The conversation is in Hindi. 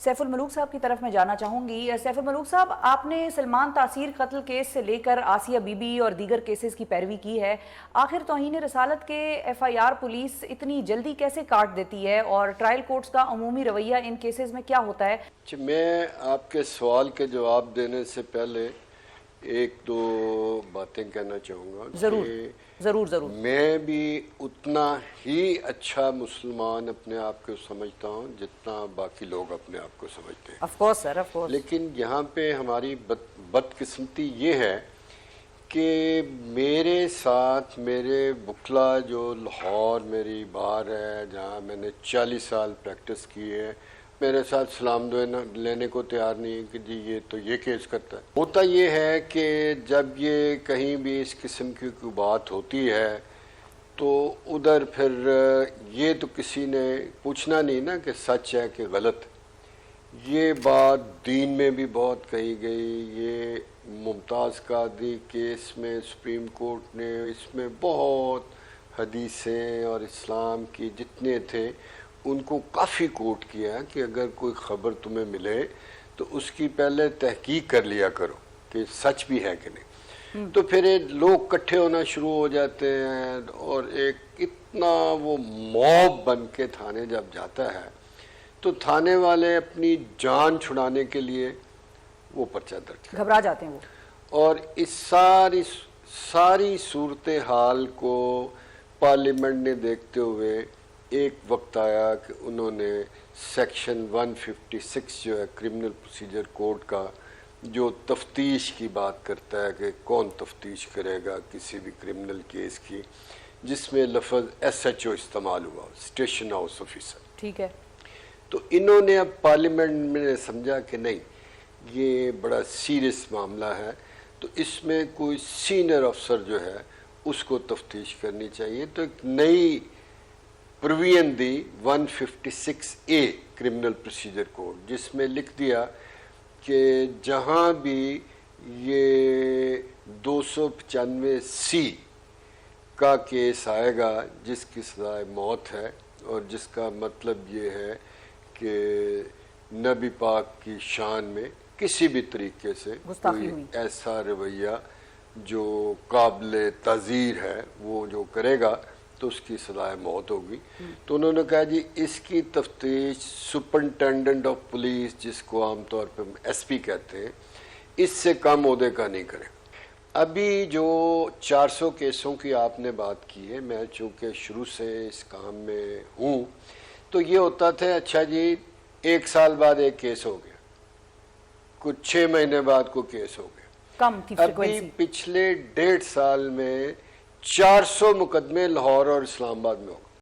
सैफुल मलूक साहब की तरफ मैं जाना चाहूंगी। सैफुल मलूक साहब, आपने सलमान तासीर कत्ल केस से लेकर आसिया बीबी और दीगर केसेस की पैरवी की है। आखिर तौहीन रसालत के FIR पुलिस इतनी जल्दी कैसे काट देती है और ट्रायल कोर्ट्स का अमूमी रवैया इन केसेस में क्या होता है? मैं आपके सवाल के जवाब देने से पहले एक दो बातें कहना चाहूँगा। ज़रूर ज़रूर ज़रूर। मैं भी उतना ही अच्छा मुसलमान अपने आप को समझता हूँ जितना बाकी लोग अपने आप को समझते हैं। Of course sir, of course. लेकिन यहाँ पे हमारी बदकिस्मती ये है कि मेरे साथ मेरे बुखला जो लाहौर मेरी बार है, जहाँ मैंने 40 साल प्रैक्टिस की है, मेरे साथ सलाम लेने को तैयार नहीं है कि जी ये तो ये केस करता है। होता ये है कि जब ये कहीं भी इस किस्म की कोई बात होती है तो उधर फिर ये तो किसी ने पूछना नहीं ना कि सच है कि गलत। ये बात दीन में भी बहुत कही गई। ये मुमताज़ कादरी केस में सुप्रीम कोर्ट ने इसमें बहुत हदीसें और इस्लाम की जितने थे उनको काफ़ी कोट किया है कि अगर कोई ख़बर तुम्हें मिले तो उसकी पहले तहकीक कर लिया करो कि सच भी है कि नहीं। तो फिर लोग इकट्ठे होना शुरू हो जाते हैं और एक इतना वो मॉब बन के थाने जब जाता है तो थाने वाले अपनी जान छुड़ाने के लिए वो पर्चा दर्ज घबरा जाते हैं वो। और इस सारी सूरत हाल को पार्लियामेंट ने देखते हुए एक वक्त आया कि उन्होंने सेक्शन 156 जो है क्रिमिनल प्रोसीजर कोड का, जो तफ्तीश की बात करता है कि कौन तफ्तीश करेगा किसी भी क्रिमिनल केस की, जिसमें लफ्ज़ SHO इस्तेमाल हुआ, स्टेशन हाउस ऑफिसर। ठीक है। तो इन्होंने अब पार्लियामेंट में समझा कि नहीं, ये बड़ा सीरियस मामला है, तो इसमें कोई सीनियर अफसर जो है उसको तफ्तीश करनी चाहिए। तो एक नई प्रोविजन दी 156A क्रिमिनल प्रोसीजर कोड, जिसमें लिख दिया कि जहाँ भी ये 295C का केस आएगा जिसकी सज़ाए मौत है और जिसका मतलब ये है कि नबी पाक की शान में किसी भी तरीके से कोई ऐसा रवैया जो काबिल ताज़ीर है वो जो करेगा तो उसकी सज़ाए मौत होगी। तो उन्होंने कहा जी इसकी तफ्तीश सुपरिटेंडेंट ऑफ पुलिस, जिसको आमतौर पर SP कहते हैं, इससे कम ओहदे का नहीं करेगा। अभी जो 400 केसों की आपने बात की है, मैं चूँकि शुरू से इस काम में हूँ, तो ये होता था अच्छा जी 1 साल बाद एक केस हो गया, कुछ 6 महीने बाद कोई केस हो गया। कम थी अभी पिछले 1.5 साल में 400 मुकदमे लाहौर और इस्लामाबाद में हो गए।